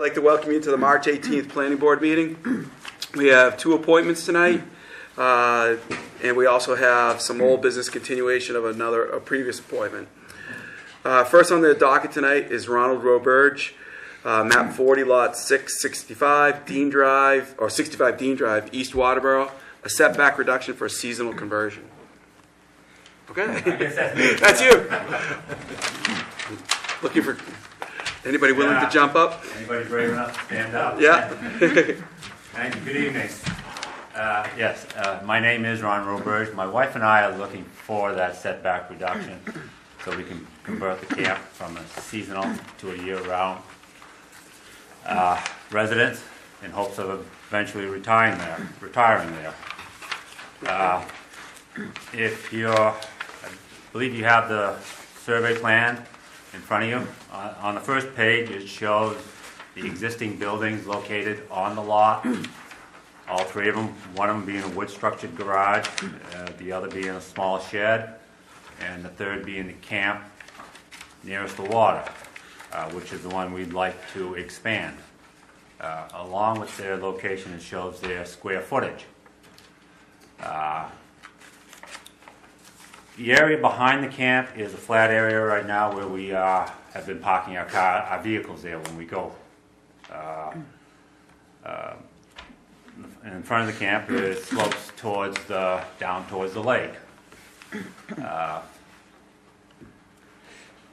like to welcome you to the March 18th Planning Board meeting. We have 2 appointments tonight, and we also have some old business continuation of a previous appointment. First on the docket tonight is Ronald Roberge, map 40, lot 665, Dean Drive, or 65 Dean Drive, East Waterboro, a setback reduction for a seasonal conversion. Okay, that's you. Looking for anybody willing to jump up? Anybody brave enough to stand up? Yeah. Thank you. Good evening. Yes, my name is Ron Roberge. My wife and I are looking for that setback reduction so we can convert the camp from a seasonal to a year-round residence in hopes of eventually retiring there. I believe you have the survey plan in front of you. On the first page, it shows the existing buildings located on the lot. All 3 of them, one of them being a wood-structured garage, the other being a small shed, and the third being the camp nearest the water, which is the one we'd like to expand. Along with their location, it shows their square footage. The area behind the camp is a flat area right now where we have been parking our vehicles there when we go. In front of the camp, it slopes down towards the lake.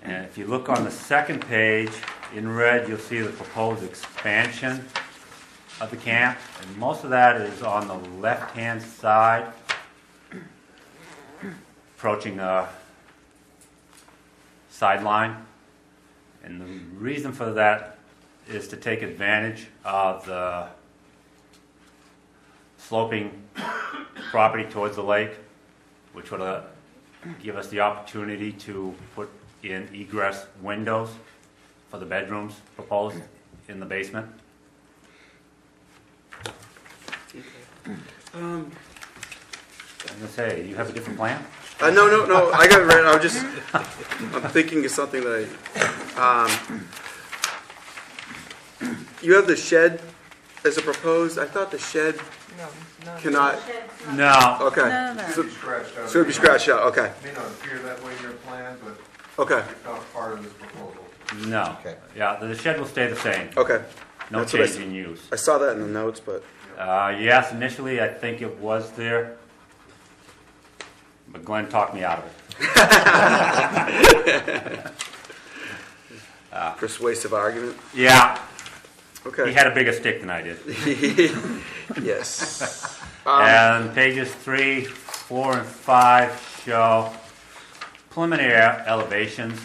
And if you look on the second page, in red, you'll see the proposed expansion of the camp. And most of that is on the left-hand side, approaching the sideline. And the reason for that is to take advantage of the sloping property towards the lake, which would give us the opportunity to put in egress windows for the bedrooms proposed in the basement. I'm going to say, you have a different plan? No. I got it right. I'm thinking of something that you have the shed as a proposed. I thought the shed cannot. No. Okay. No. So it would be scratched out. Okay. It may not appear that way in your plan, but Okay. it's not part of this proposal. No. Okay. Yeah, the shed will stay the same. Okay. No That's what change in use. I saw that in the notes, but Yes, initially I think it was there, but Glenn talked me out of it. persuasive argument. Yeah, Okay. he had a bigger stick than I did. Yes. And pages 3, 4, and 5 show preliminary elevations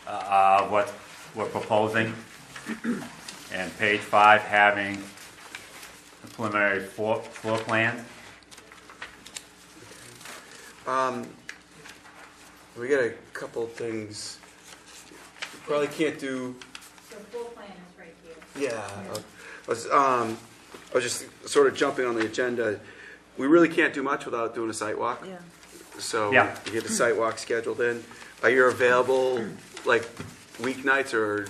of what we're proposing, and page 5 having the preliminary floor plan. We got a couple things. We probably can't do. The full plan is right here. Yeah. I was just sort of jumping on the agenda. We really can't do much without doing a site walk. Yeah. So Yeah. we get the site walk scheduled in. Are you available like weeknights or?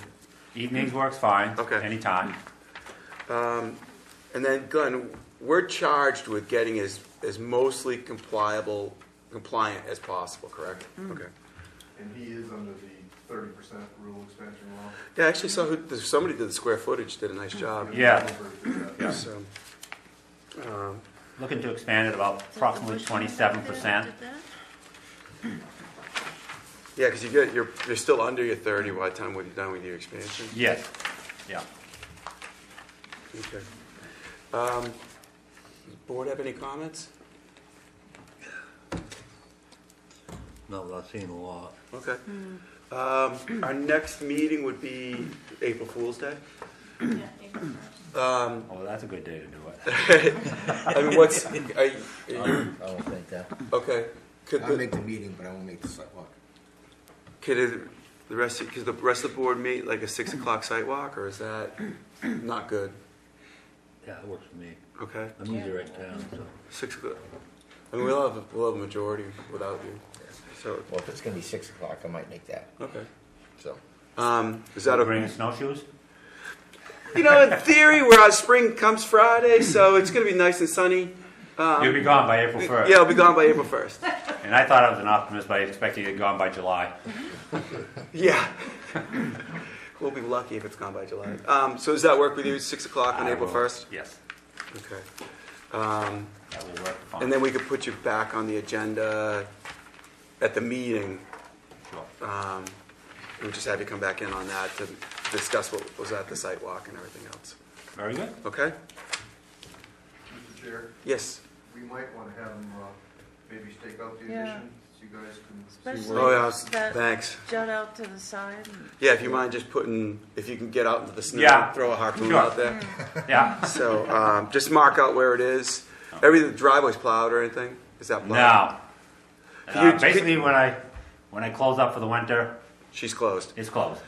Evenings works fine. Okay. Anytime. And then Glenn, we're charged with getting as mostly compliant as possible, correct? Okay. And he is under the 30% rule expansion law. Yeah, I actually saw somebody did the square footage, did a nice job. Yeah. Yeah. So, Looking to expand it about approximately 27%. yeah, because you're still under your 30 by the time when you're done with your expansion. Yes. Yeah. Okay. Does the board have any comments? No, but I've seen a lot. Okay. Our next meeting would be April Fool's Day. Yeah, April 1st. Oh, that's a good day to do it. I mean, what's? I don't think that. Okay. I'll make the meeting, but I won't make the sidewalk. Could the rest of the board meet like a 6 o'clock site walk, or is that not good? Yeah, it works for me. Okay. I'm usually right in town, so. 6 o'clock. I mean, we'll have a majority without you. So Well, if it's gonna be 6 o'clock, I might make that. okay. So Is that Bring snowshoes? You know, in theory, spring comes Friday, so it's going to be nice and sunny. You'll be gone by April 1st. Yeah, it'll be gone by April 1st. And I thought I was an optimist by expecting it gone by July. Yeah. We'll be lucky if it's gone by July. So does that work with you, 6 o'clock on I April will- 1st? Yes, Okay. that will work fine. And then we could put you back on the agenda at the meeting. Sure. We'll just have you come back in on that to discuss what was at the site walk and everything else. Very good. Okay? Mr. Chair, Yes. we might want to have them maybe stake out the Yeah. addition, so you guys can see Especially- where. Oh, yeah, That- thanks. Jut out to the side. Yeah, if you mind just if you can get out into the snow, Yeah. throw a harpoon Sure. out there. Yeah. So just mark out where it is. The driveway's plowed or anything? Is that plowed? Now, You- basically when I close up for the winter, She's closed. it's closed.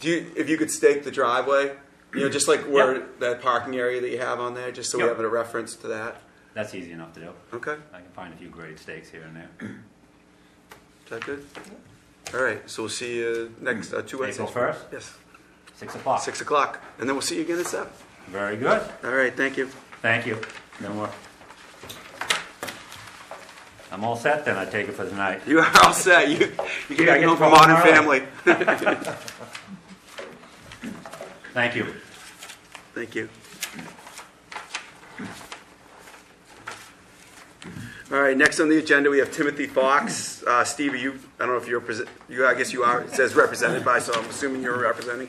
If you could stake the driveway, just like where that parking area that you have on there, just so we Yep. have a reference to that. That's easy enough to do. Okay, I can find a few grade stakes here and there. is that good? All right, so we'll see you next 2 Wednesdays. April 1st, Yes, 6 o'clock. 6 o'clock, and then we'll see you again at 7. Very good. All right, thank you. Thank you. I'm all set then, I take it for tonight. You are all set. You I can get go to for go Modern home early. Family. Thank you. Thank you. All right, next on the agenda, we have Timothy Fox. Steve, I don't know if I guess you are, it says represented by, so I'm assuming you're representing.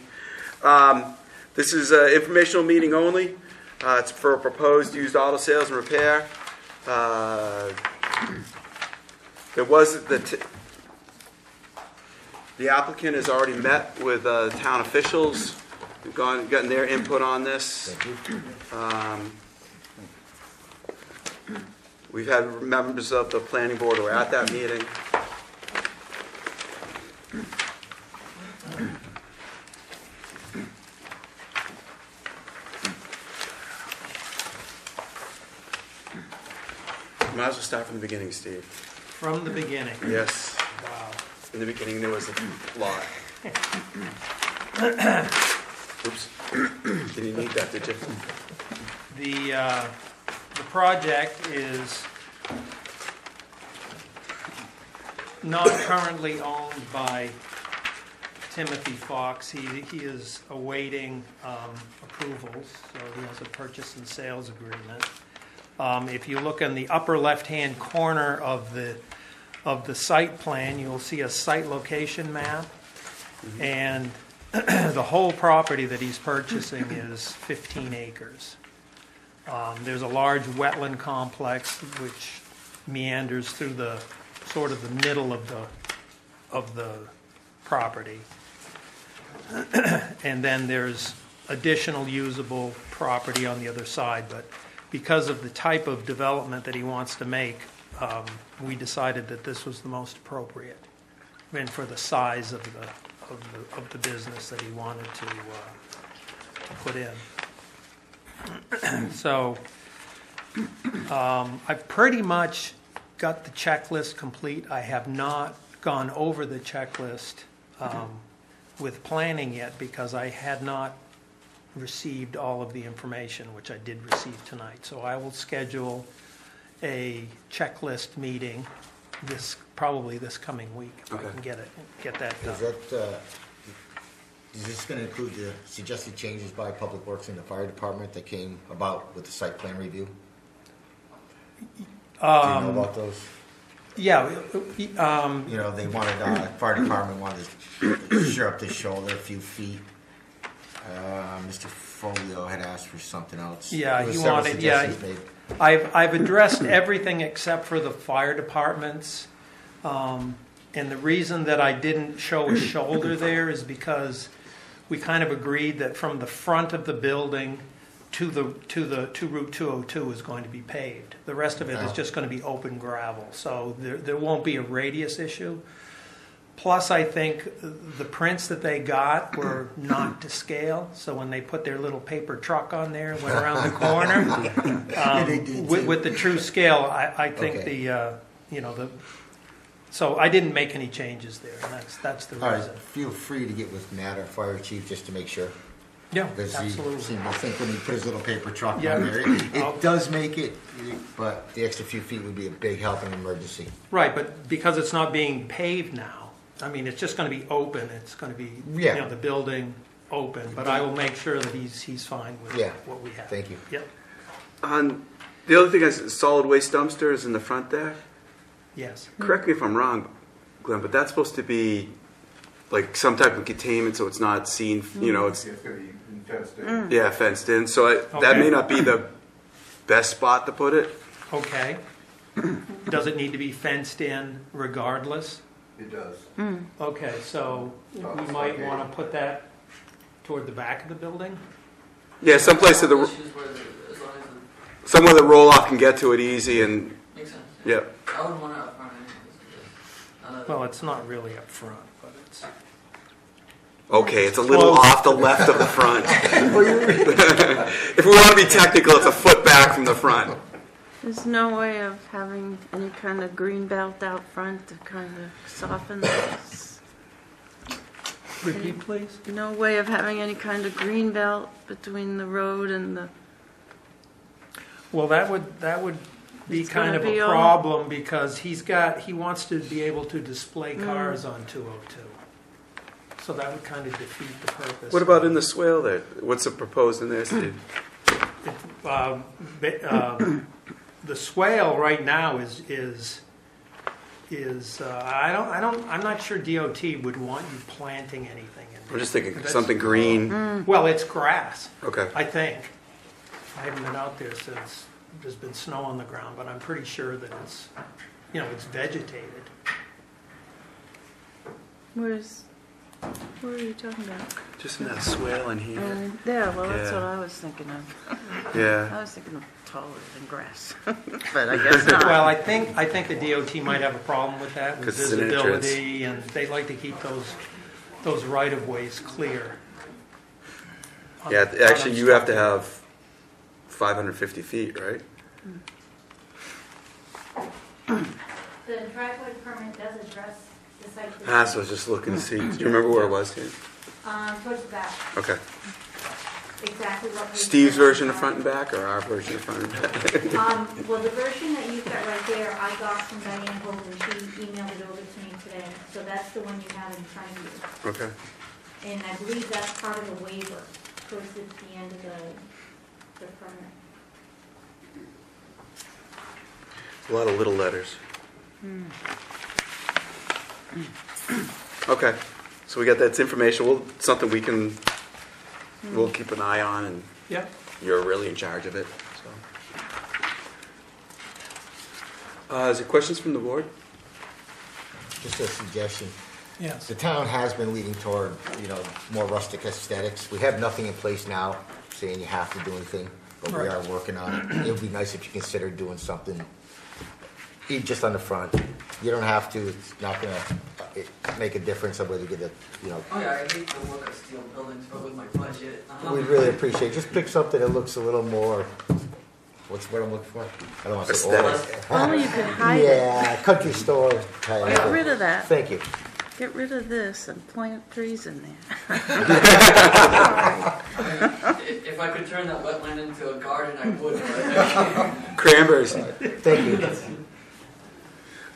This is an informational meeting only. It's for a proposed used auto sales and repair. The applicant has already met with town officials. We've gotten their input on this. We've had members of the planning board who were at that meeting. Might as well start from the beginning, Steve. From the beginning. Yes, Wow. in the beginning there was a lot. Oops. Didn't need that, did you? The project is not currently owned by Timothy Fox. He is awaiting approvals, so he has a purchase and sales agreement. If you look in the upper left-hand corner of the site plan, you'll see a site location map, and the whole property that he's purchasing is 15 acres. There's a large wetland complex which meanders through the sort of the middle of the property, and then there's additional usable property on the other side. But because of the type of development that he wants to make, we decided that this was the most appropriate, and for the size of the business that he wanted to put in. So I've pretty much got the checklist complete. I have not gone over the checklist with planning yet because I had not received all of the information, which I did receive tonight. So I will schedule a checklist meeting probably this coming week if I can get that done. Is this going to include the suggested changes by Public Works and the Fire Department that came about with the site plan review? Do you know about those? Yeah. They wanted, Fire Department wanted to shore up the shoulder a few feet. Mr. Folio had asked for something else. Yeah, There was he several wanted, suggestions made. I've addressed everything except for the fire departments. And the reason that I didn't show a shoulder there is because we kind of agreed that from the front of the building to Route 202 is going to be paved. The rest of it is just going to be open gravel. So there won't be a radius issue. Plus, I think the prints that they got were not to scale. So when they put their little paper truck on there and went around the corner, with the true scale, I think so I didn't make any changes there, and that's the All reason. right, feel free to get with Matt, our fire chief, just to make sure. Yeah, Because he absolutely. seemed to think when he put his little paper truck Yeah. on there, I'll- it does make it, but the extra few feet would be a big help in an emergency. Right, but because it's not being paved now, I mean, it's just gonna be open, it's gonna be, you Yeah. know, the building open, but I will make sure that he's fine with Yeah. what we have. Thank you. Yep, On, the other thing is solid waste dumpsters in the front there. yes. Correct me if I'm wrong, Glenn, but that's supposed to be like some type of containment so it's not seen, you know, it's, It's gonna be fenced in. yeah, fenced in. So that Okay. may not be the best spot to put it. Okay. Does it need to be fenced in regardless? It does. Okay, so we might wanna put that toward the back of the building? Yeah, someplace that Issues where as long as somewhere the roll off can get to it easy and, it makes sense. yeah. I wouldn't want it up front anyways. Well, it's not really up front, but it's, Okay, it's a little Close. off the left of the front. If we want to be technical, it's a foot back from the front. There's no way of having any kind of green belt out front to kind of soften this. repeat please? No way of having any kind of green belt between the road and the, Well, that would be It's kind gonna of be a all- problem because he wants to be able to display cars on 202. So that would kind of defeat the purpose. What about in the swale there? What's the proposed in there, Steve? The swale right now is I'm not sure DOT would want you planting anything in there. I'm just thinking That's- something green. Well, it's grass, Okay. I think. I haven't been out there since there's been snow on the ground, but I'm pretty sure that it's, you know, it's vegetated. where are you talking about? Just in that swale in here. There, well, that's Yeah. what I was thinking of. Yeah. I was thinking of taller than grass, but I guess not. Well, I think the DOT might have a problem with that, with 'Cause it's an entrance. visibility, and they like to keep those right-of-ways clear. Yeah, actually, you have to have 550 feet, right? The driveway permit does address the site. Ah, so I was just looking to see. Do you remember where it was, Steve? Towards the back, Okay. exactly what. we Steve's said. version of front and back, or our version of front and back? Well, the version that you've got right there, I got from Diane Holden, she emailed it over to me today, so that's the one you have in front of you. Okay. And I believe that's part of the waiver, towards the end of the permit. A lot of little letters. Okay, so we got that's information. Something we can, we'll keep an eye on, and Yeah, you're really in charge of it. So, is there questions from the board? Just a suggestion. yes. The town has been leading toward, more rustic aesthetics. We have nothing in place now saying you have to do anything, but we Right. are working on it. It would be nice if you considered doing something, even just on the front. You don't have to, it's not gonna make a difference of whether you get a, Oh yeah, I hate to look at steel buildings, but with my budget, we'd really appreciate, just pick something that looks a little more, what's what I'm looking for? I don't want to say Aesthetic. Oh, you could hide it. Yeah, country store type. Get rid of that. Thank you. Get rid of this and plant trees in there. if I could turn that wetland into a garden, I would, but I can't. Cranberries. Thank you.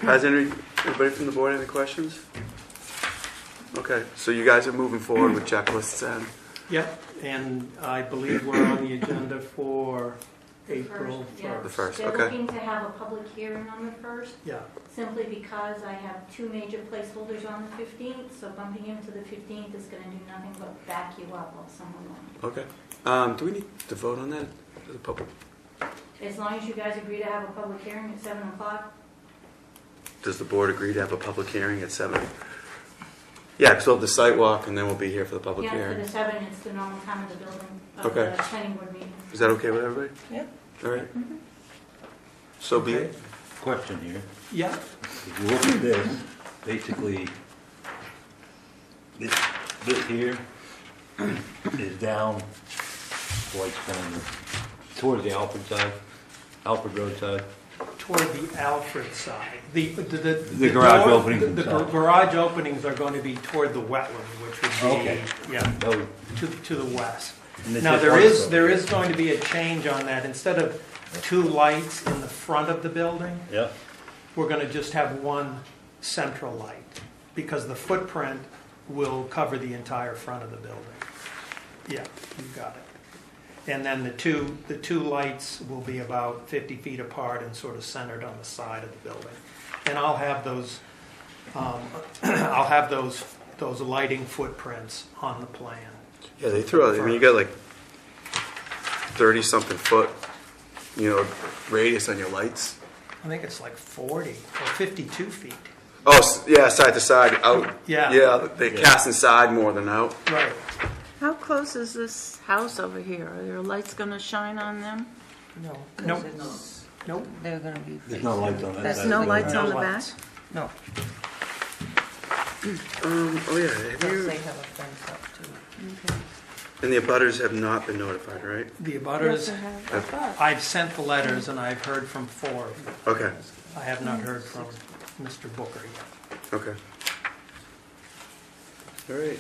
Has anybody from the board have any questions? Okay, so you guys are moving forward with checklists and, Yep, and I believe we're on the agenda for April Yeah. The 1st. first, They're okay. looking to have a public hearing on the 1st, Yeah, simply because I have two major placeholders on the 15th, so bumping him to the 15th is gonna do nothing but back you up while someone wants. okay. Do we need to vote on that? The public, As long as you guys agree to have a public hearing at 7 o'clock, does the board agree to have a public hearing at 7? Yeah, because we'll have the site walk and then we'll be here for the public yeah, for hearing. the 7, it's the normal time of the building, of Okay. the planning board meeting. Is that okay with everybody? Yeah. All right. So be Okay. it. Question here. yeah, If you look at this, basically, this bit here is down, like, towards the Alfred side, Alfred Road side. toward the Alfred side. The garage door- openings The inside. garage openings are going to be toward the wetland, which would be, Okay. yeah, That was, to the west. And it's Now, just there one- is going to be a change on that. Instead of 2 lights in the front of the building, Yeah, we're going to just have 1 central light, because the footprint will cover the entire front of the building. Yeah, you got it. And then the two lights will be about 50 feet apart and sort of centered on the side of the building. And I'll have those, those lighting footprints on the plan. Yeah, they threw out, I mean, you got like 30-something foot, radius on your lights. I think it's like 40 or 52 feet. Oh, yeah, side to side, out. Yeah. Yeah, they cast inside more than out. Right. How close is this house over here? Are there lights gonna shine on them? No. Nope. It's- Nope. They're gonna be. there's no lights on that That's side. No of the lights building. on the back? lights. No, Oh, yeah, have plus you, they have a fence up too. and the abutters have not been notified, right? The Yes, abutters, I have. I thought. I've sent the letters and I've heard from 4 of them. Okay, I have not heard from Mr. Booker yet. okay. All right,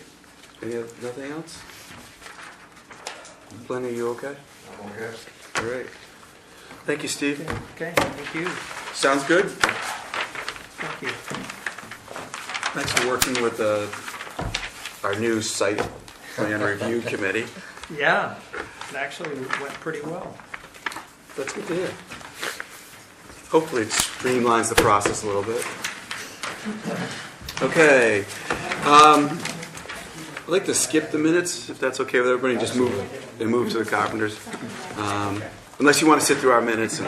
nothing else? Glenn, are you okay? I'm okay. All right. Thank you, Steve. Okay, thank you. Sounds good. Thank you. Thanks for working with our new site plan review committee. Yeah, it actually went pretty well. That's good to hear. Hopefully it streamlines the process a little bit. Okay. I'd like to skip the minutes, if that's okay with everybody, and just move to the Carpenters. Unless you want to sit through our minutes.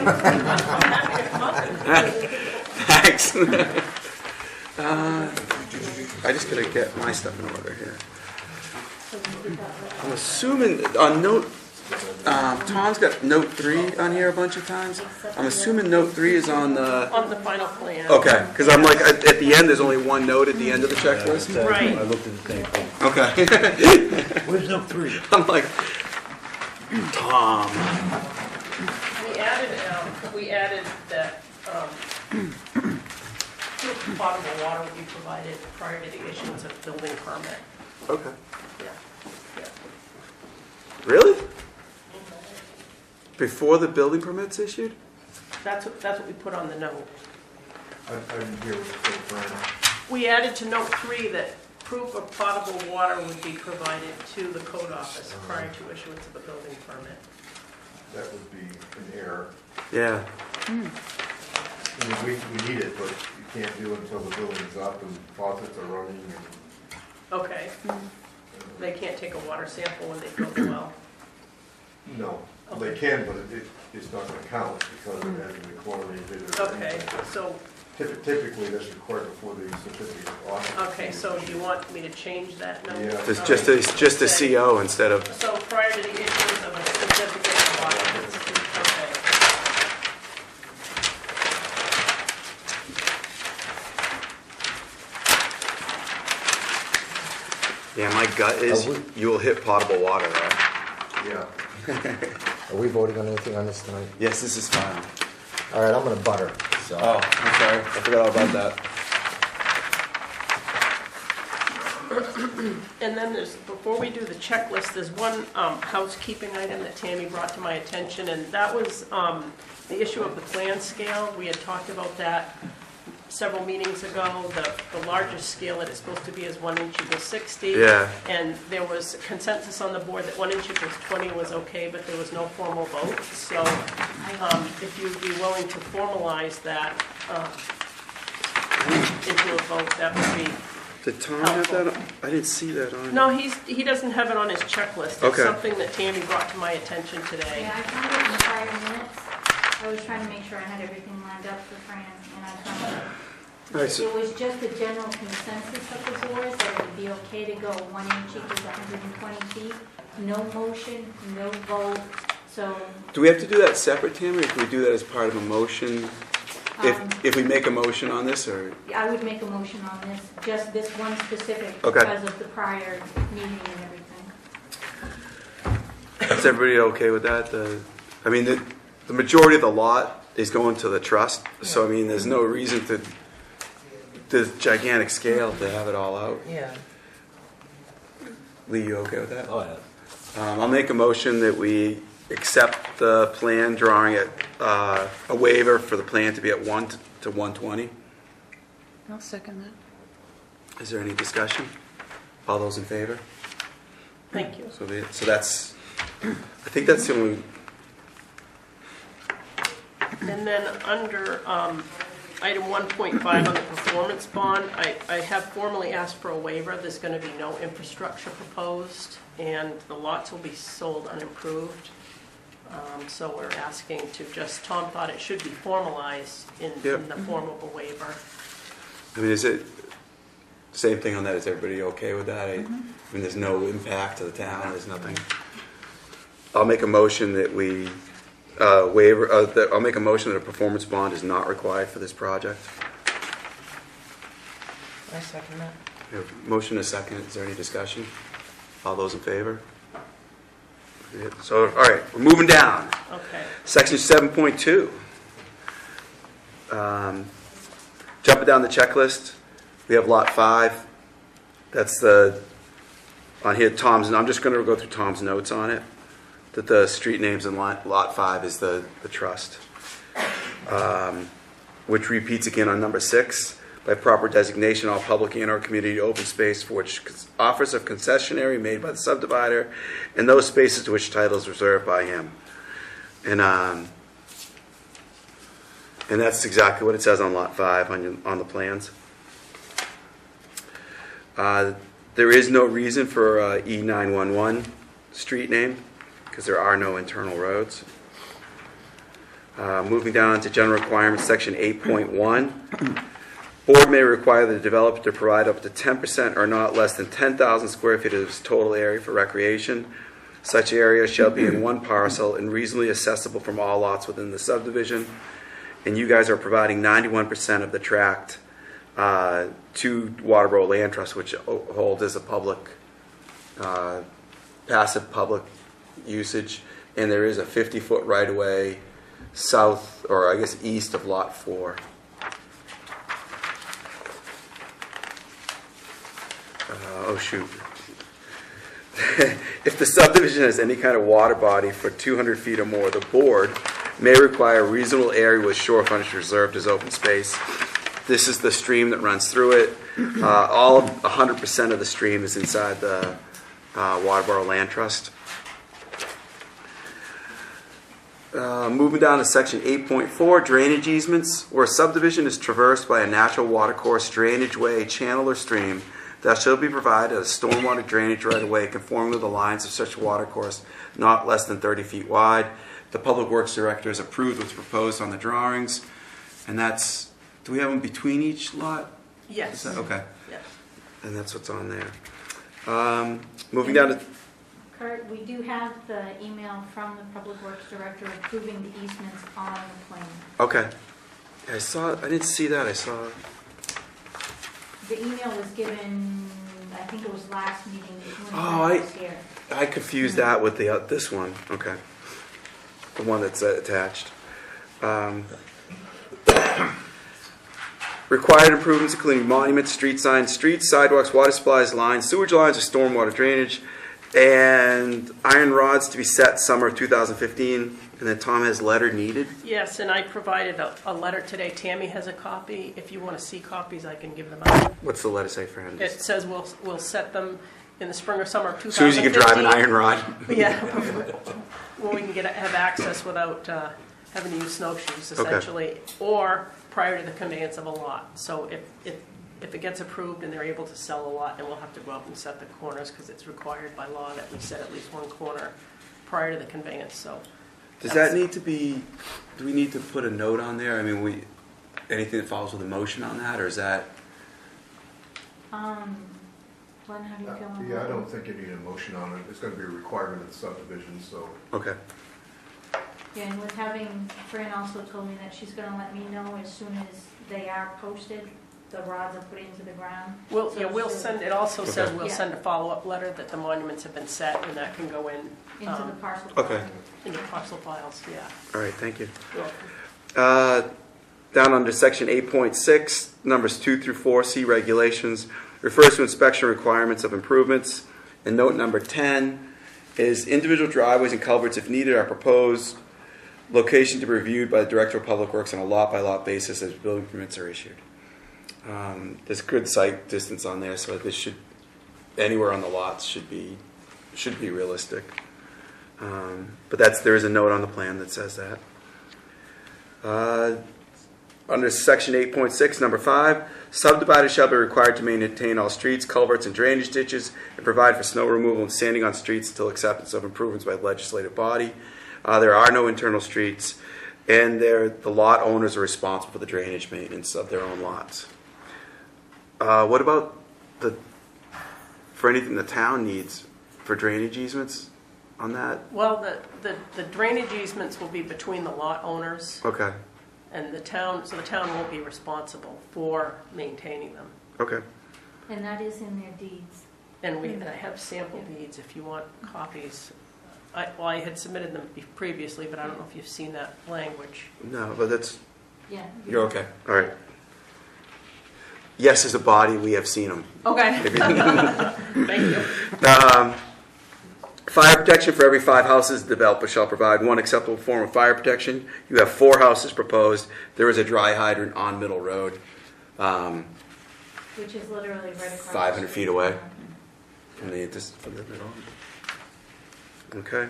Thanks. I just gotta get my stuff in order here. I'm assuming on note, Tom's got note 3 on here a bunch of times. I'm assuming note 3 is on the. On the final plan. Okay, because I'm like at the end. There's only 1 note at the end of the checklist. Right. I looked at the same thing. Okay. Where's no 3? I'm like, Tom. We added that potable water will be provided prior to the issuance of building permit. Okay. Yeah. Really? Before the building permit's issued? That's what we put on the note. I didn't hear what you said, Brian. We added to note 3 that proof of potable water would be provided to the code office prior to issuance of a building permit. That would be an error. Yeah. I mean, we need it, but you can't do it until the building's up and faucets are running and, Okay. They can't take a water sample when they build the well. no. They can, but it's not gonna count because it hasn't been chlorinated or. Okay, so, Typically, that's required before the certificate of occupancy. okay, so do you want me to change that note? Yeah. It's just a CO instead of. So prior to the issuance of a certificate of occupancy, okay. Yeah, my gut is you will hit potable water. Right? Yeah. Are we voting on anything on this tonight? Yes, this is fine. All right, I'm gonna butter, so. Oh, I'm sorry. I forgot all about that. And then before we do the checklist, there's one housekeeping item that Tammy brought to my attention, and that was the issue of the plan scale. We had talked about that several meetings ago. The largest scale that it's supposed to be is 1 inch equals 60. Yeah. And there was consensus on the board that 1 inch equals 20 was okay, but there was no formal vote. So if you'd be willing to formalize that into a vote, that would be. Did Tom have that? I didn't see that on. No, he doesn't have it on his checklist. It's Okay. something that Tammy brought to my attention today. Yeah, I found it in the prior minutes. I was trying to make sure I had everything lined up for Fran, and I found it. All right, so- It was just a general consensus of the board that it would be okay to go 1 inch equals 120 feet. No motion, no vote, so. Do we have to do that separate, Tammy, or can we do that as part of a motion? If we make a motion on this, or? I would make a motion on this, just this one specific, Okay. because of the prior meeting and everything. Is everybody okay with that? I mean, the majority of the lot is going to the trust, so I mean, there's no reason to this gigantic scale to have it all out. Yeah. Lee, you okay with that? Oh, yeah. I'll make a motion that we accept the plan drawing it, a waiver for the plan to be at 1 to 120. I'll second that. Is there any discussion? All those in favor? Thank you. So that's, I think that's the only, And then under item 1.5 on the performance bond, I have formally asked for a waiver. There's going to be no infrastructure proposed, and the lots will be sold unimproved. So we're asking to just, Tom thought it should be formalized in the form of a waiver. I mean, is it, same thing on that, is everybody okay with that? I mean, there's no impact to the town, there's nothing. I'll make a motion that we waiver, I'll make a motion that a performance bond is not required for this project. I second that. We have a motion and a second, is there any discussion? All those in favor? So, all right, we're moving down. Okay. Section 7.2. Jumping down the checklist, we have lot 5. That's the, on here, Tom's, and I'm just going to go through Tom's notes on it, that the street names in lot 5 is the trust, which repeats again on number 6. By proper designation, all public and or community open space for which offers of concessionary made by the subdivider, and those spaces to which title is reserved by him. And that's exactly what it says on lot 5 on the plans. There is no reason for E911 street name because there are no internal roads. Moving down to general requirements, section 8.1. Board may require the developer to provide up to 10% or not less than 10,000 square feet of its total area for recreation. Such area shall be in one parcel and reasonably accessible from all lots within the subdivision. And you guys are providing 91% of the tract to Waterboro Land Trust, which holds as a public, passive public usage. And there is a 50-foot right-of-way south, or I guess east of lot 4. Oh shoot. If the subdivision has any kind of water body for 200 feet or more, the board may require a reasonable area with shore frontage reserved as open space. This is the stream that runs through it. All 100% of the stream is inside the Waterboro Land Trust. Moving down to section 8.4, drainage easements. Where a subdivision is traversed by a natural watercourse, drainage way, channel, or stream, that shall be provided a stormwater drainage right-of-way conforming to the lines of such watercourse, not less than 30 feet wide. The Public Works Director has approved what's proposed on the drawings, and that's, do we have them between each lot? Yes. Is that, okay. Yes. And that's what's on there. Moving down to... Kurt, we do have the email from the Public Works Director approving the easements on the plan. Okay. I saw, I didn't see that, I saw... The email was given, I think it was last meeting. Oh, was here. I confused that with the this one. Okay. The one that's attached. Required improvements including monuments, street signs, streets, sidewalks, water supplies, lines, sewage lines, or stormwater drainage, and iron rods to be set summer of 2015. And then Tom has letter needed. Yes, and I provided a letter today. Tammy has a copy. If you want to see copies, I can give them out. What's the letter say for him? It says we'll set them in the spring or summer of 2015. As soon as you can drive an iron rod. Yeah, well, we can have access without having to use snowshoes, essentially, or prior to the conveyance of a lot. So if it gets approved and they're able to sell a lot, then we'll have to go up and set the corners because it's required by law that we set at least one corner prior to the conveyance. So. Does that need to be, do we need to put a note on there? I mean, anything that follows with a motion on that, or is that? Glenn, how do you feel on that? Yeah, I don't think you need a motion on it. It's going to be a requirement of the subdivision, so. Okay. Yeah, and with having, Fran also told me that she's going to let me know as soon as they are posted, the rods are put into the ground. We'll send, it also says we'll Yeah. send a follow-up letter that the monuments have been set, and that can go in. Into the parcel. Okay. Into parcel files, yeah. All right, thank you. You're welcome. Down under section 8.6, numbers 2 through 4, C regulations, refers to inspection requirements of improvements. And note number 10 is individual driveways and culverts, if needed, are proposed location to be reviewed by the Director of Public Works on a lot-by-lot basis as building permits are issued. There's good site distance on there, so this should, anywhere on the lots should be realistic. But there is a note on the plan that says that. Under section 8.6, number 5, subdividers shall be required to maintain all streets, culverts, and drainage ditches, and provide for snow removal and sanding on streets until acceptance of improvements by the legislative body. There are no internal streets, and the lot owners are responsible for the drainage maintenance of their own lots. What about for anything the town needs for drainage easements on that? Well, the drainage easements will be between the lot owners Okay. and the town, so the town won't be responsible for maintaining them. Okay. And that is in their deeds. And I have sample deeds if you want copies. I had submitted them previously, but I don't know if you've seen that language. No, but that's, Yeah. you're okay. All right. Yes, as a body, we have seen them. Okay. Thank you. Fire protection for every 5 houses, the developer shall provide one acceptable form of fire protection. You have 4 houses proposed. There is a dry hydrant on Middle Road, Which is literally right across. 500 feet away from the middle. Okay.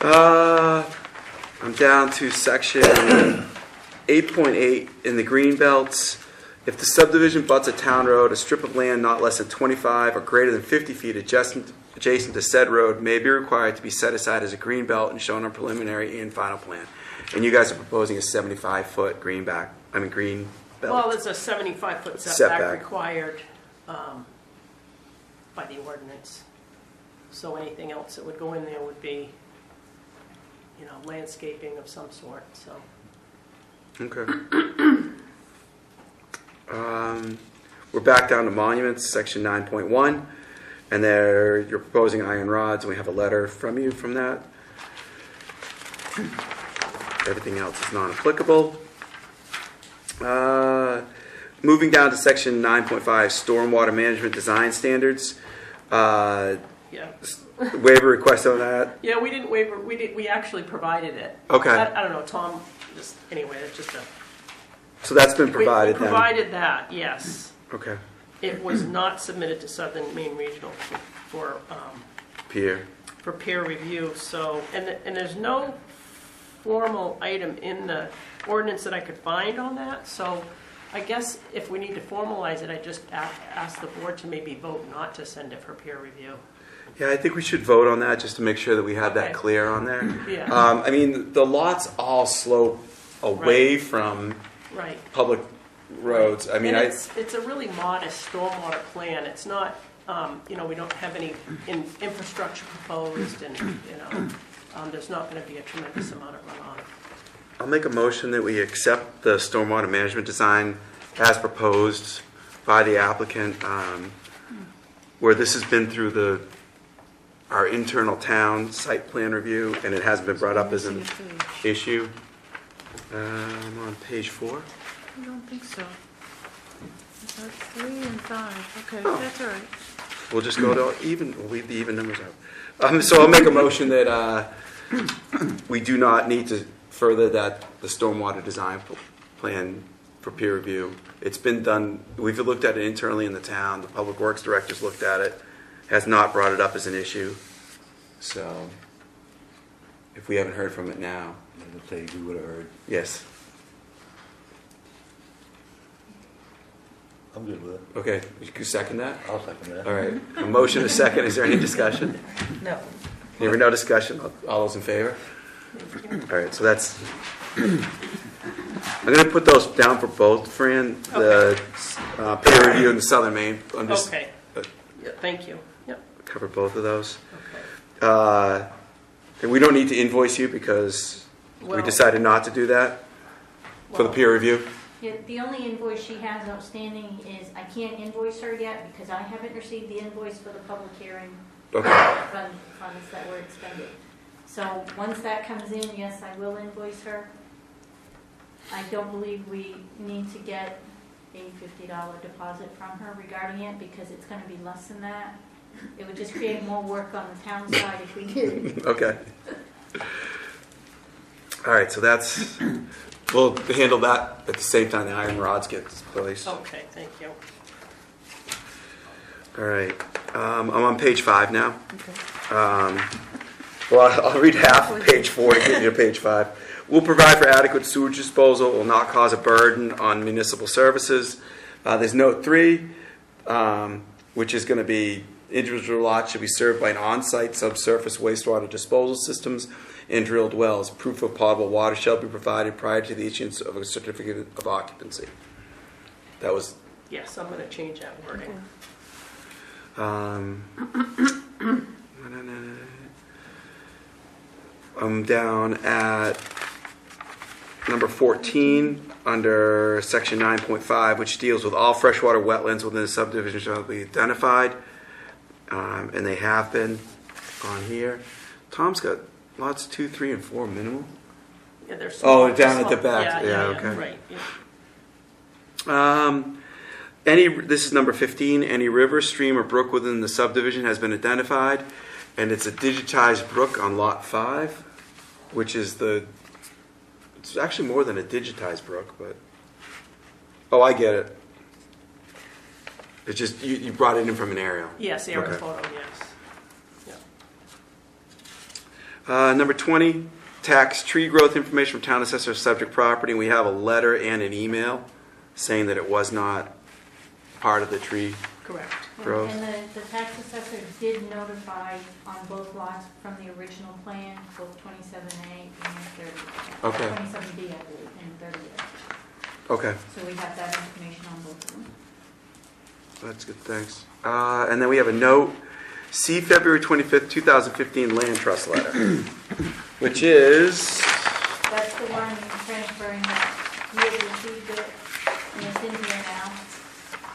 I'm down to section 8.8 in the green belts. If the subdivision butts a town road, a strip of land not less than 25 or greater than 50 feet adjacent to said road may be required to be set aside as a green belt and shown on preliminary and final plan. And you guys are proposing a 75-foot green belt. Well, there's a 75-foot setback required by the ordinance. So anything else that would go in there would be, landscaping of some sort, so. Okay. We're back down to monuments, section 9.1, and you're proposing iron rods, and we have a letter from you from that. Everything else is non-applicable. Moving down to section 9.5, stormwater management design standards. Yeah. Waiver request on that? Yeah, we didn't waiver, we actually provided it. Okay. I don't know, Tom, anyway, it's just a. So that's been provided We provided that, yes. Okay. It was not submitted to Southern Maine Regional for Peer. for peer review, so, and there's no formal item in the ordinance that I could find on that, so I guess if we need to formalize it, I just ask the board to maybe vote not to send it for peer review. Yeah, I think we should vote on that just to make sure that we have that Okay. clear on there. Yeah. I mean, the lots all slope away from Right. public roads. I mean, And it's a really modest stormwater plan. It's not, we don't have any infrastructure proposed, and there's not going to be a tremendous amount of runoff. I'll make a motion that we accept the stormwater management design as proposed by the applicant, where this has been through our internal town site plan review, and it hasn't been brought up as an issue. I'm on page 4. I don't think so. About 3 and 5. Okay, that's all right. We'll just go to even. We'll leave the even numbers out. So I'll make a motion that we do not need to further the stormwater design plan for peer review. It's been done. We've looked at it internally in the town. The public works director's looked at it. Has not brought it up as an issue. So if we haven't heard from it now, Let's say we would have heard. yes. I'm good with it. Okay, you second that? I'll second that. All right. A motion, a second. Is there any discussion? No. Hearing no discussion. All those in favor? All right, so that's. I'm going to put those down for both, Fran. The peer review and the Southern Maine. I'm just Okay. Yeah, thank you. Yep. cover both of those. Okay. And we don't need to invoice you because we Well- decided not to do that for the Well- peer review. Yeah, the only invoice she has outstanding is, I can't invoice her yet because I haven't received the invoice for the public hearing Okay. funds that were expended. So once that comes in, yes, I will invoice her. I don't believe we need to get a $50 deposit from her regarding it because it's gonna be less than that. It would just create more work on the town side if we did. Okay. All right, so we'll handle that at the same time the iron rods get placed. Okay, thank you. All right, I'm on page 5 now. Okay. Well, I'll read half of page 4 to get you to page 5. Will provide for adequate sewage disposal, will not cause a burden on municipal services. There's note 3, which is going to be individual lots should be served by an on-site subsurface wastewater disposal systems and drilled wells. Proof of potable water shall be provided prior to the issuance of a certificate of occupancy. That was. Yes, I'm going to change that wording. I'm down at number 14 under section 9.5, which deals with all freshwater wetlands within the subdivision shall be identified, and they have been on here. Tom's got lots 2, 3, and 4 minimal. Yeah, there's Oh, down at the back. Yeah, Okay. right. Yeah. This is number 15. Any river, stream, or brook within the subdivision has been identified, and it's a digitized brook on lot 5, which is it's actually more than a digitized brook, but oh, I get it. It's just you brought it in from an aerial. Yes, aerial Okay. photo, yes. Number 20, tax tree growth information from town assessor of subject property. We have a letter and an email saying that it was not part of the tree Correct. growth. And the tax assessor did notify on both lots from the original plan, both 27A and 30. Okay. 27B, I believe, and 30. Okay, So we have that information on both of them. that's good, thanks. And then we have a note, see February 25th, 2015 land trust letter, which is, That's the one transferring that you had received it, and it's in here now.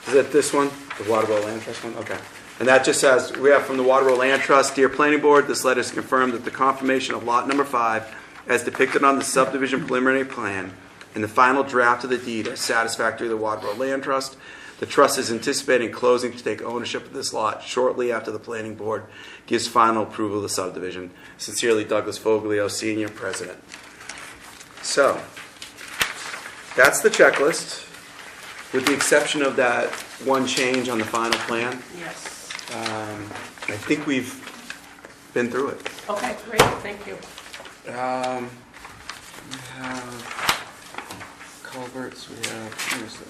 is it this one? The Waterboro Land Trust one? Okay. And that just says, we have from the Waterboro Land Trust, Dear Planning Board, this letter is confirmed that the confirmation of lot number 5 as depicted on the subdivision preliminary plan and the final draft of the deed are satisfactory to the Waterboro Land Trust. The trust is anticipating closing to take ownership of this lot shortly after the planning board gives final approval of the subdivision. Sincerely, Douglas Foglio, Senior President. So, that's the checklist, with the exception of that one change on the final plan. Yes. I think we've been through it. Okay, great, thank you. We have culverts, we have, where's that?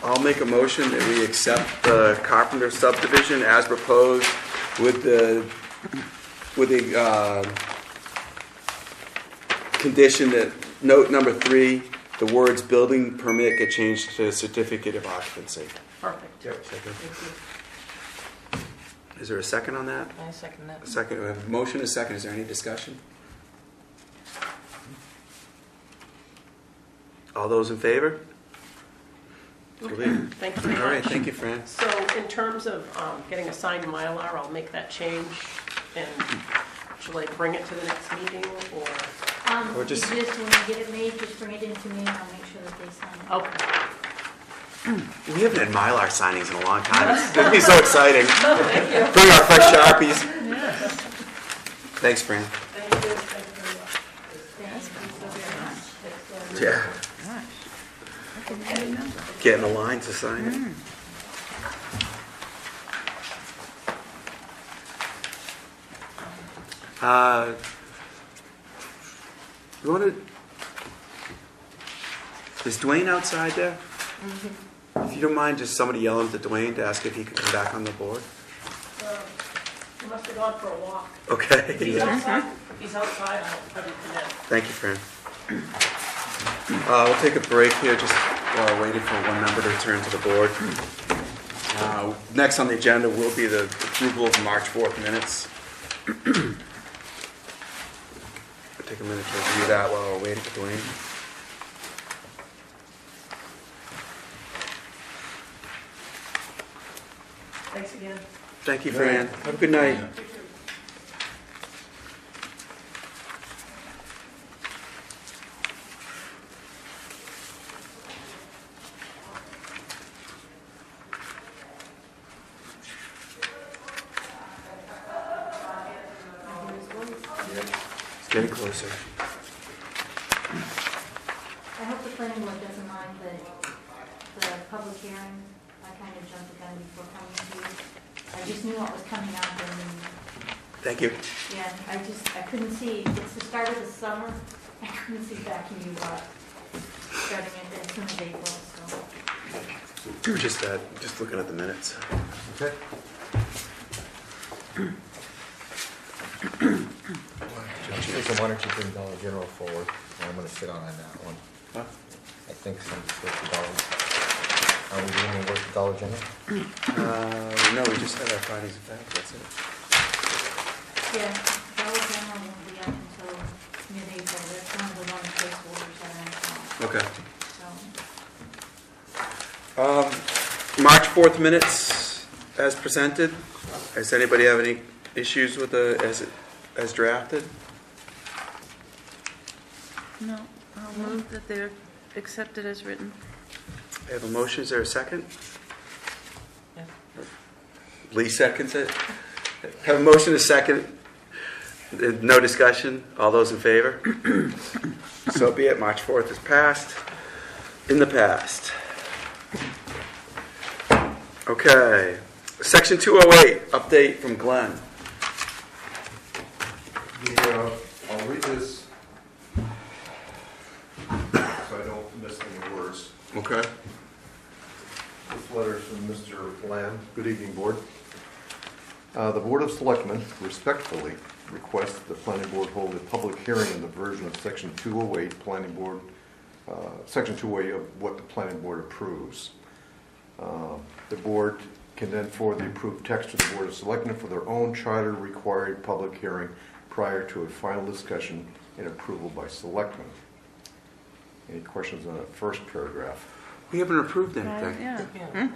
I'll make a motion that we accept the Carpenter subdivision as proposed with the condition that note number 3, the words building permit get changed to certificate of occupancy. Perfect. Yep. Thank you. Is there a second on that? I second that. A second. We have a motion, a second. Is there any discussion? All those in favor? Thank you very All right, much. thank you, Fran. So in terms of getting a signed Mylar, I'll make that change, and shall I bring it to the next meeting, or? Or just- When you get it made, just bring it in to me, and I'll make sure that they sign it. Okay. We haven't had Mylar signings in a long time. It'd be so exciting. Thank you. Bring our fresh Sharpies. Thanks, Fran. Thank you. Thank you very much. Thank you so very much. Yeah. Get in the line to sign it. You want to? Is Dwayne outside there? If you don't mind, just somebody yelling to Dwayne to ask if he could come back on the board. He must have gone for a walk. Okay. He's outside. He's outside. I'll put him in. Thank you, Fran. We'll take a break here just while we're waiting for one member to return to the board. Next on the agenda will be the approval of March 4th minutes. I'll take a minute to review that while we're waiting for Dwayne. Thanks again. Thank you, Fran. Have a good night. Getting closer. I hope the planning board doesn't mind the public hearing. I kind of jumped the gun before coming to you. I just knew what was coming up and, Thank you. yeah, I couldn't see, it's the start of the summer. I couldn't see backing you up, starting at as soon as April, so. Just looking at the minutes. Okay. Jason, why don't you bring Dollar General forward? I'm gonna sit on that one. Huh? I think some with the Dollar. Are we doing any work with Dollar General? No, we just had our findings of fact, that's it. Yeah, Dollar General won't be up until mid-April. That's one of the one placeholders that I saw. Okay. March 4th minutes as presented. Does anybody have any issues with as drafted? No, I'll move that they're accepted as written. I have a motion, is there a second? Yeah. Lee seconds it. Have a motion, a second. No discussion. All those in favor? So be it. March 4th is passed. In the past. Okay. Section 208, update from Glenn. I'll read this so I don't miss any words. Okay. This letter is from Mr. Lamb. Good evening, Board. The Board of Selectmen respectfully request that the Planning Board hold a public hearing on the version of Section 208 Planning Board, Section 208 of what the Planning Board approves. The Board can then forward the approved text to the Board of Selectmen for their own charter-required public hearing prior to a final discussion and approval by Selectmen. Any questions on that first paragraph? We haven't approved anything. Yeah. Yeah.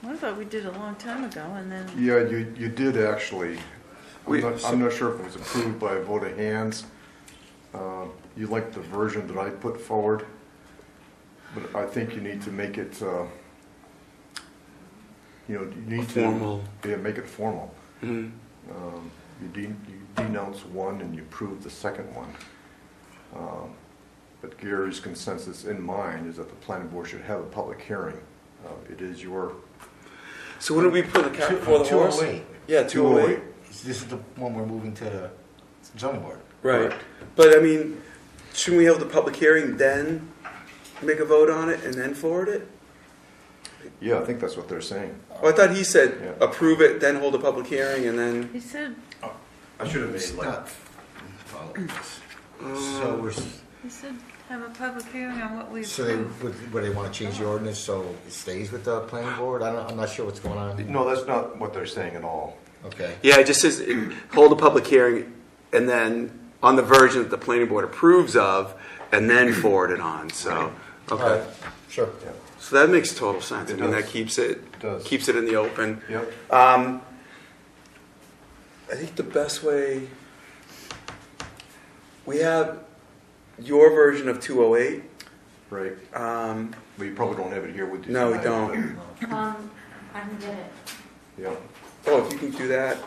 I thought we did a long time ago, and then, Yeah, you did actually. We- I'm not sure if it was approved by a vote of hands. You like the version that I put forward, but I think you need to make it, you need Formal. to make it formal. Mhm. You denounce one and you prove the second one. But Gary's consensus in mind is that the planning board should have a public hearing. It is your So when did we put the cat before the horse? 208. Yeah, 208. This is the one we're moving to the zoning board. Right. But I mean, shouldn't we have the public hearing, then make a vote on it, and then forward it? Yeah, I think that's what they're saying. Oh, I thought he said Yeah. approve it, then hold a public hearing, and then. he said, I should have It's made not following this. So we're, he said have a public hearing on what we so they, approved. would they want to change the ordinance so it stays with the planning board? I'm not sure what's going on. No, that's not what they're saying at all. Okay. Yeah, it just says hold a public hearing, and then on the version that the planning board approves of, and then forward it on. So, okay. All right. Sure. Yeah. So that makes total sense. It I mean, does. that keeps it in the open. Yep. I think the best way, we have your version of 208. Right. Um, But you probably don't have it here with you. No, we tonight, don't. I can get it. but, Yeah. oh, if you can do that.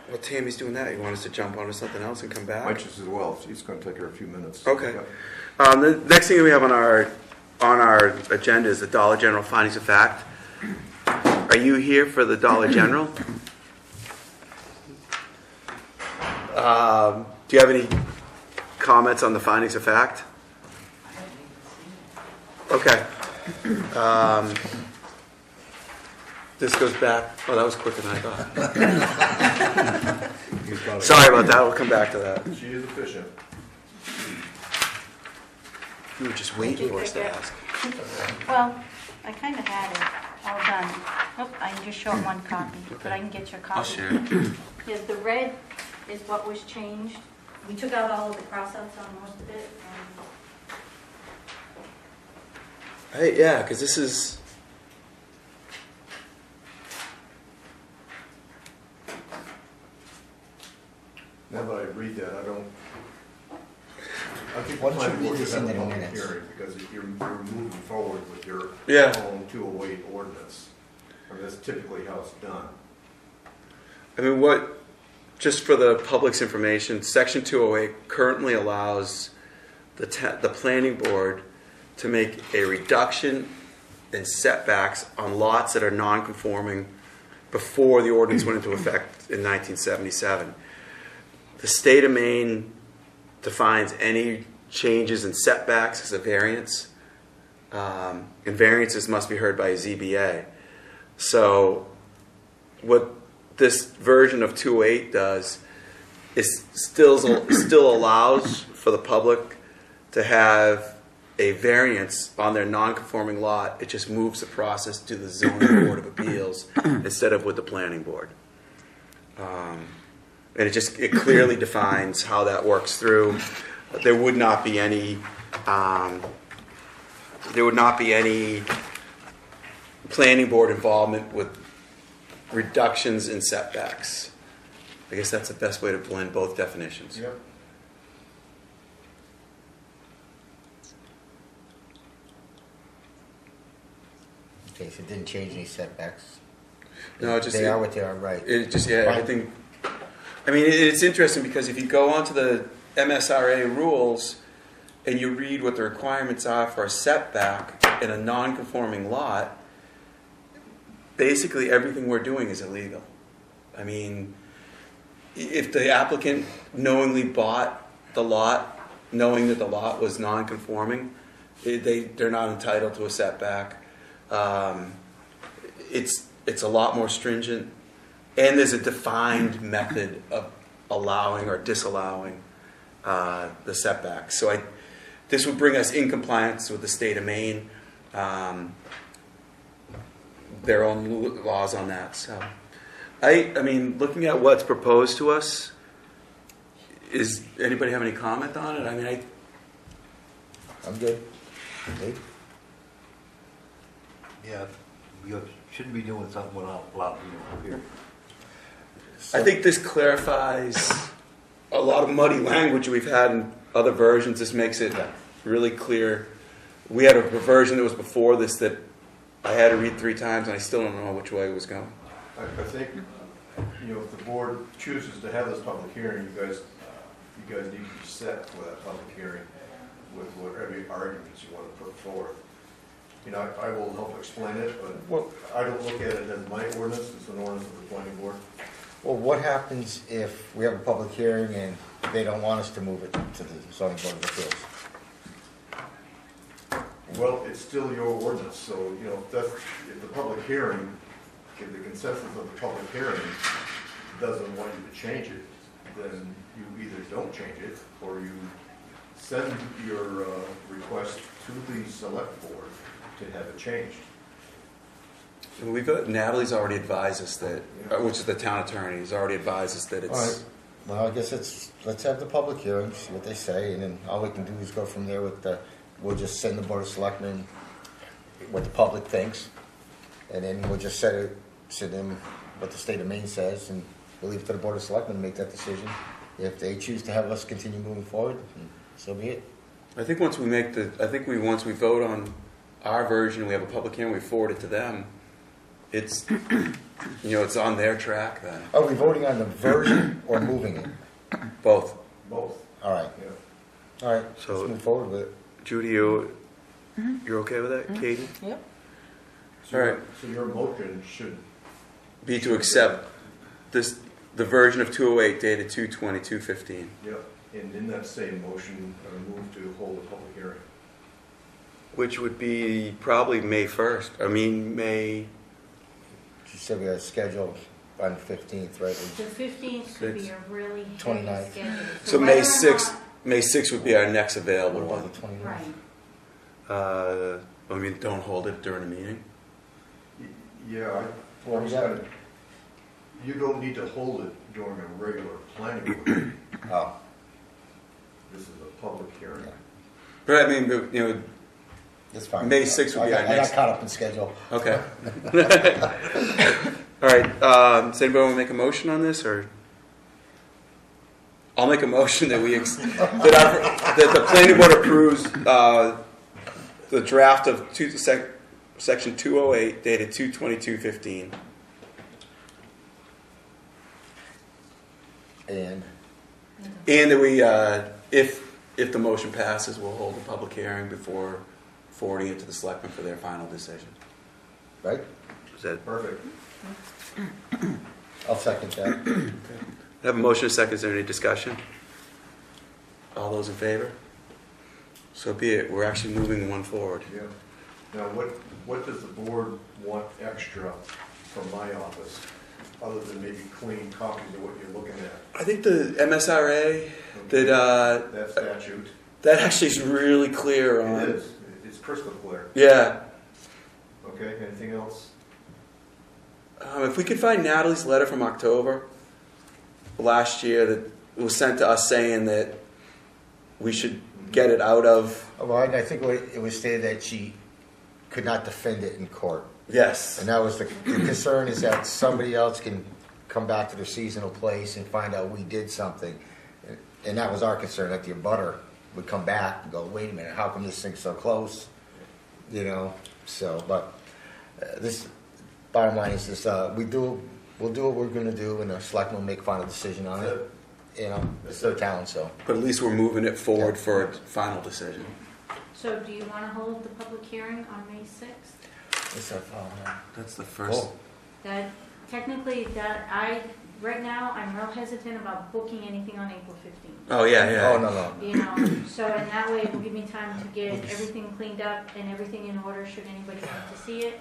Well, Tammy's doing that. You want us to jump onto something else and come back? Might just as well. It's going to take her a few minutes. Okay. Yeah. The next thing we have on our agenda is the Dollar General findings of fact. Are you here for the Dollar General? Do you have any comments on the findings of fact? Okay. This goes back. Oh, that was quicker than I thought. Sorry about that. We'll come back to that. She is efficient. You were just waiting for us to ask. Well, I kind of had it all done. Oh, I can just show it one copy, but I can get your copy. I'll share it. Yeah, the red is what was changed. We took out all of the crossouts on most of it. Hey, yeah, because this is. Now that I read that, I don't. I think Why don't you planning read board this should have into a the public minutes? hearing because you're moving forward with your Yeah. own 208 ordinance. I mean, that's typically how it's done. I mean, just for the public's information, Section 208 currently allows the planning board to make a reduction in setbacks on lots that are non-conforming before the ordinance went into effect in 1977. The state of Maine defines any changes in setbacks as a variance, and variances must be heard by a ZBA. So what this version of 208 does is still allows for the public to have a variance on their non-conforming lot. It just moves the process to the zoning board of appeals instead of with the planning board. And it clearly defines how that works through. There would not be any planning board involvement with reductions in setbacks. I guess that's the best way to blend both definitions. Yep. Okay, so it didn't change any setbacks. No, it just They are what they are, right? It just everything. I mean, it's interesting because if you go onto the MSRA rules and you read what the requirements are for a setback in a non-conforming lot, basically everything we're doing is illegal. I mean, if the applicant knowingly bought the lot, knowing that the lot was non-conforming, they're not entitled to a setback. It's a lot more stringent, and there's a defined method of allowing or disallowing the setback. So this would bring us in compliance with the state of Maine, their own laws on that. So, I mean, looking at what's proposed to us, is anybody have any comment on it? I mean, I'm good. Dave? Yeah, we shouldn't be doing something without allowing you here. I think this clarifies a lot of muddy language we've had in other versions. This makes it really clear. We had a version that was before this that I had to read 3 times, and I still don't know which way it was going. I think, if the board chooses to have this public hearing, you guys need to be set for that public hearing with whatever arguments you want to put forth. I will help explain it, but I don't look at it as my ordinance, it's an ordinance of the planning board. Well, what happens if we have a public hearing and they don't want us to move it to the zoning board of appeals? Well, it's still your ordinance, so, if the public hearing, if the consensus of the public hearing doesn't want you to change it, then you either don't change it, or you send your request to the select board to have it changed. We've got, Natalie's already advised us that, which is the town attorney, has already advised us that it's... All right. Well, I guess let's have the public hearing, see what they say, and then all we can do is go from there with we'll just send the board of selectmen what the public thinks, and then we'll just send them what the state of Maine says, and we'll leave it to the board of selectmen to make that decision. If they choose to have us continue moving forward, so be it. I think once we vote on our version, we have a public hearing, we forward it to them, it's, it's on their track then. Are we voting on the version or moving it? Both. Both. All right. Yeah. All right, So- let's move forward with it. Judy, you're okay with that? Katie? Yep. All right. So your motion should Be to accept the version of 208 dated 2/20/2015. Yep, and in that same motion, move to hold a public hearing. Which would be probably May 1st. I mean, May... She said we had a schedule on the 15th, right? The 15th could be a really heavy 29th. schedule. So whether May or 6th, not- May 6th would be our next available What one. about the 29th? Right. Don't hold it during a meeting? Yeah, Well, we got it. you don't need to hold it during a regular planning board meeting. Oh, This is a public hearing. Yeah. But I mean, that's fine. May 6th would be our I next... got caught up in schedule. Okay. All right. Does anybody want to make a motion on this, or I'll make a motion that that the planning board approves the draft of section 208, dated 2/22/15. And And that we, if the motion passes, we'll hold a public hearing before forwarding it to the selectmen for their final decision. right? Is that? Perfect. I'll second that. I have a motion, a second. Is there any discussion? All those in favor? So be it. We're actually moving one forward. Yeah. Now, what does the board want extra from my office, other than maybe clean copies of what you're looking at? I think the MSRA, That statute. that actually is really clear on. It is. It's crystal clear. Yeah. Okay, anything else? If we could find Natalie's letter from October last year that was sent to us saying that we should get it out of. Well, I think it was stated that she could not defend it in court. Yes. And that was the concern, is that somebody else can come back to their seasonal place and find out we did something. And that was our concern, that the abutter would come back and go, wait a minute, how come this thing's so close? You know, so, but this, bottom line is this, we'll do what we're gonna do, and the selectmen will make a final decision on it. You know, it's their town, so. But at least we're moving it forward Yeah. for a final decision. So do you want to hold the public hearing on May 6th? It's our, That's the first. cool. That, technically, right now, I'm real hesitant about booking anything on April 15th. Oh, yeah. Oh, no. You know, so in that way, it will give me time to get everything cleaned up and everything in order, should anybody want to see it.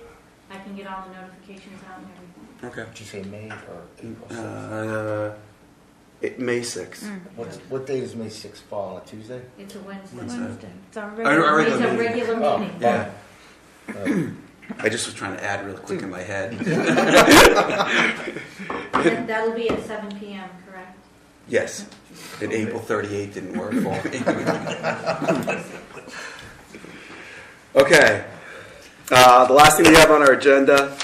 I can get all the notifications out and everything. Okay. Did you say May or April 6th? May 6th. What day does May 6th fall, on a Tuesday? It's a Wednesday. Wednesday. It's our Our regular. It's a meeting. regular Oh, meeting. Yeah. fine. I just was trying to add real quick in my head. And that'll be at 7 p.m., correct? Yes. And April 38 didn't work for me. Okay. The last thing we have on our agenda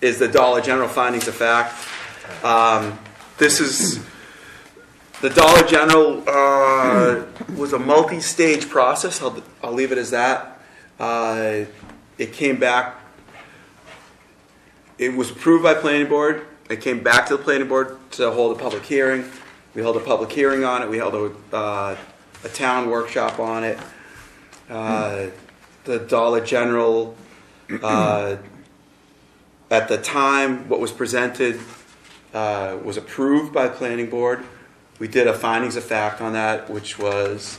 is the Dollar General findings of fact. This is, the Dollar General was a multi-stage process. I'll leave it as that. It came back, it was approved by planning board. It came back to the planning board to hold a public hearing. We held a public hearing on it. We held a town workshop on it. The Dollar General, at the time, what was presented was approved by the planning board. We did a findings of fact on that, which was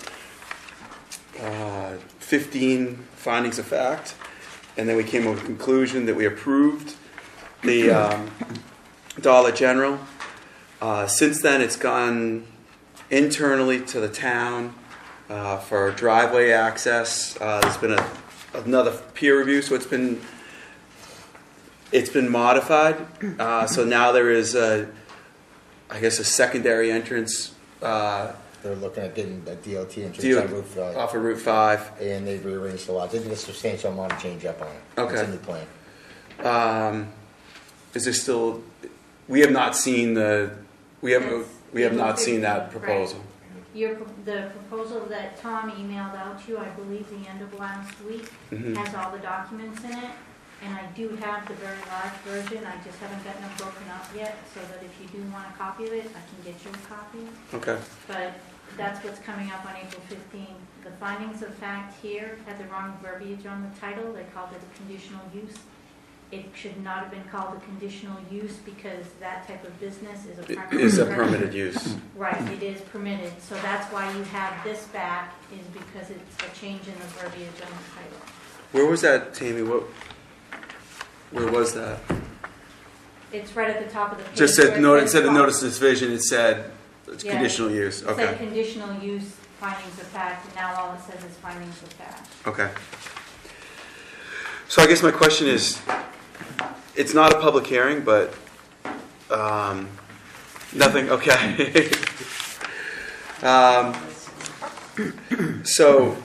15 findings of fact. And then we came to a conclusion that we approved the Dollar General. Since then, it's gone internally to the town for driveway access. There's been another peer review, so it's been modified. So now there is a secondary entrance They're looking at getting a DOT entrance deal on Route 5, off of Route 5. and they've rearranged the lot. They did a substantial amount of change up on it. Okay. It's in the plan. Is there still? We have not seen the. We have That's not seen that right. proposal. The proposal that Tom emailed out to you, I believe the end of last week, Mhm. has all the documents in it. And I do have the very large version, I just haven't gotten them broken up yet, so that if you do want a copy of it, I can get you a copy. Okay. But that's what's coming up on April 15th. The findings of fact here had the wrong verbiage on the title, they called it a conditional use. It should not have been called a conditional use because that type of business is a It permitted. is a permitted use. Right, it is permitted, so that's why you have this back, is because it's a change in the verbiage on the title. Where was that, Tammy? Where was that? It's right at the top of the page. Just where said it notice. says Said the fine- notice of decision. It said it's Yeah. conditional use. It said Okay. conditional use, findings of fact, and now all it says is findings of fact. Okay. So I guess my question is, it's not a public hearing, but nothing. Okay. So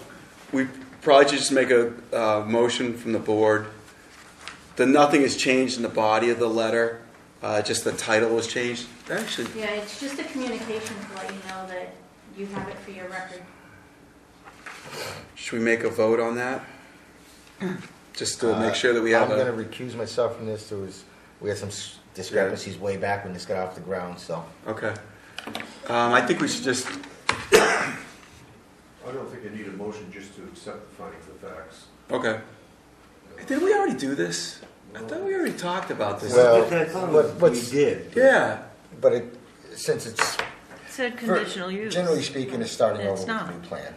we probably should just make a motion from the board. Nothing has changed in the body of the letter. Just the title was changed. Actually, Yeah, it's just a communication to let you know that you have it for your record. should we make a vote on that? just to make sure that we have I'm a... gonna recuse myself from this. We had some discrepancies way back when this got off the ground, so. Okay. I think we should just, I don't think you need a motion just to accept the findings of facts. okay. Did we already do this? I thought we already talked about this. Well, We what's, did. Yeah. but since it's, It said conditional use. generally speaking, it's starting over It's with not. a new plan.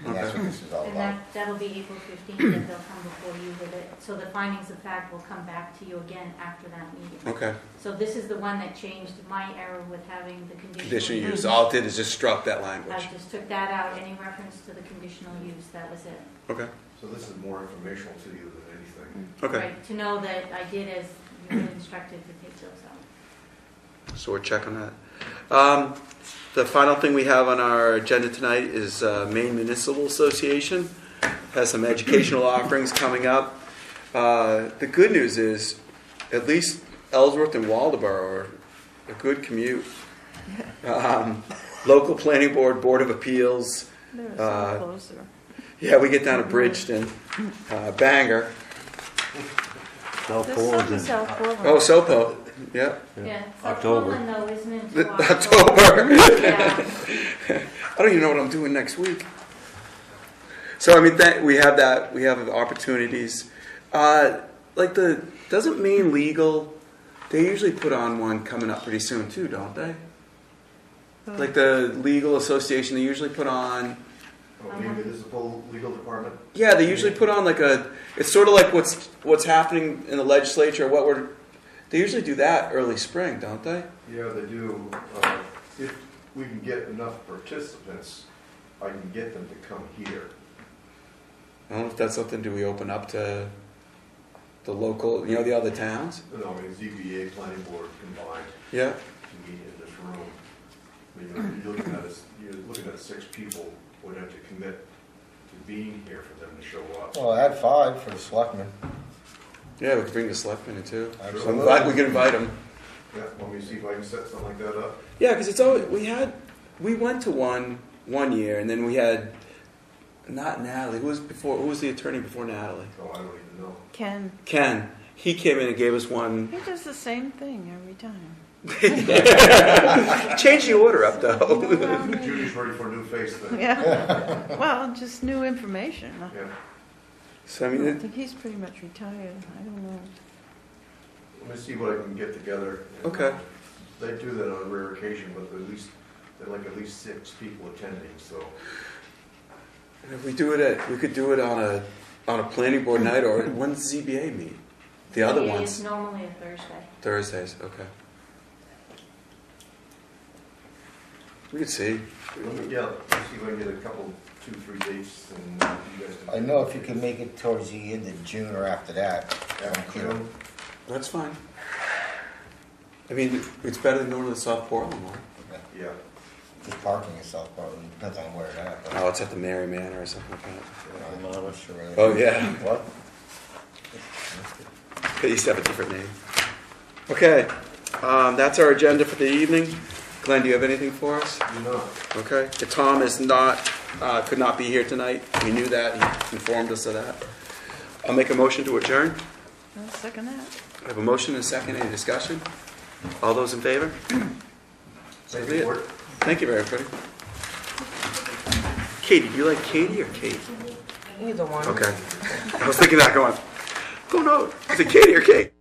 And that's what this is all And about. that'll be April 15th, that they'll come before you with it. So the findings of fact will come back to you again after that meeting. Okay. So this is the one that changed my error with having the Conditional conditional use. use. All it did is just struck that I language. just took that out, any reference to the conditional use, that was it. Okay. So this is more informational to you than anything. Okay. Right, to know that I did as you were instructed to take those out. So we're checking that. The final thing we have on our agenda tonight is Maine Municipal Association. Has some educational offerings coming up. The good news is, at least Ellsworth and Waterboro are a good commute. Local Planning Board, Board of Appeals. They're so closer. Yeah, we get down to Bridgeton, Bangor. South There's some in Portland. South Portland. Oh, SoPo. Yep. Yeah, South October. Portland though isn't until October. Yeah. I don't even know what I'm doing next week. So I mean, we have that. We have opportunities. Doesn't Maine Legal? They usually put on one coming up pretty soon too, don't they? Like the legal association, they usually put on. Oh, the municipal legal department? Yeah, they usually put on like a. It's sort of like what's happening in the legislature. They usually do that early spring, don't they? Yeah, they do. If we can get enough participants, I can get them to come here. I don't know if that's something. Do we open up to the local, the other towns? No, I mean, ZBA, planning board combined Yeah. to meet in this room. I mean, you're looking at 6 people would have to commit to being here for them to show up. Well, I had 5 for the selectmen. Yeah, we could bring the selectmen in too. Absolutely. I'm glad we can invite them. Yeah, want me to see if I can set something like that up? Yeah, because it's always we went to one year, and then we had not Natalie. Who was the attorney before Natalie? Oh, I don't even know. Ken, He came in and gave us one. he does the same thing every time. Change the order up though. Judy's ready for a new face then. Yeah. Well, just new information. Yeah. So I I mean, think he's pretty much retired. I don't know. Let me see what I can get together. Okay. They do that on a rare occasion, but at least 6 people attending, so. if we could do it on a planning board night, or when's ZBA meet? The other It ones is normally a Thursday. Thursdays. Okay. We could see. Let's see if I can get a couple, 2-3 dates, and you guys can. I know if you can make it towards the end of June or after that, I'm clear. That's fine. I mean, it's better than going to the South Portland one. Yeah. Just parking in South Portland, depends on where it's at. but- Oh, it's at the Mary Manor or something like that. I'm not sure. Oh, yeah. What? They used to have a different name. Okay, that's our agenda for the evening. Glenn, do you have anything for us? Do not. Okay. Tom could not be here tonight. We knew that. He informed us of that. I'll make a motion to adjourn. I'll second that. I have a motion and a second. Any discussion? All those in favor? Thank you, Board. Thank you very much. Katie, do you like Katie or Kate? Either one. Okay. I was thinking that going, oh no, is it Katie or Kate?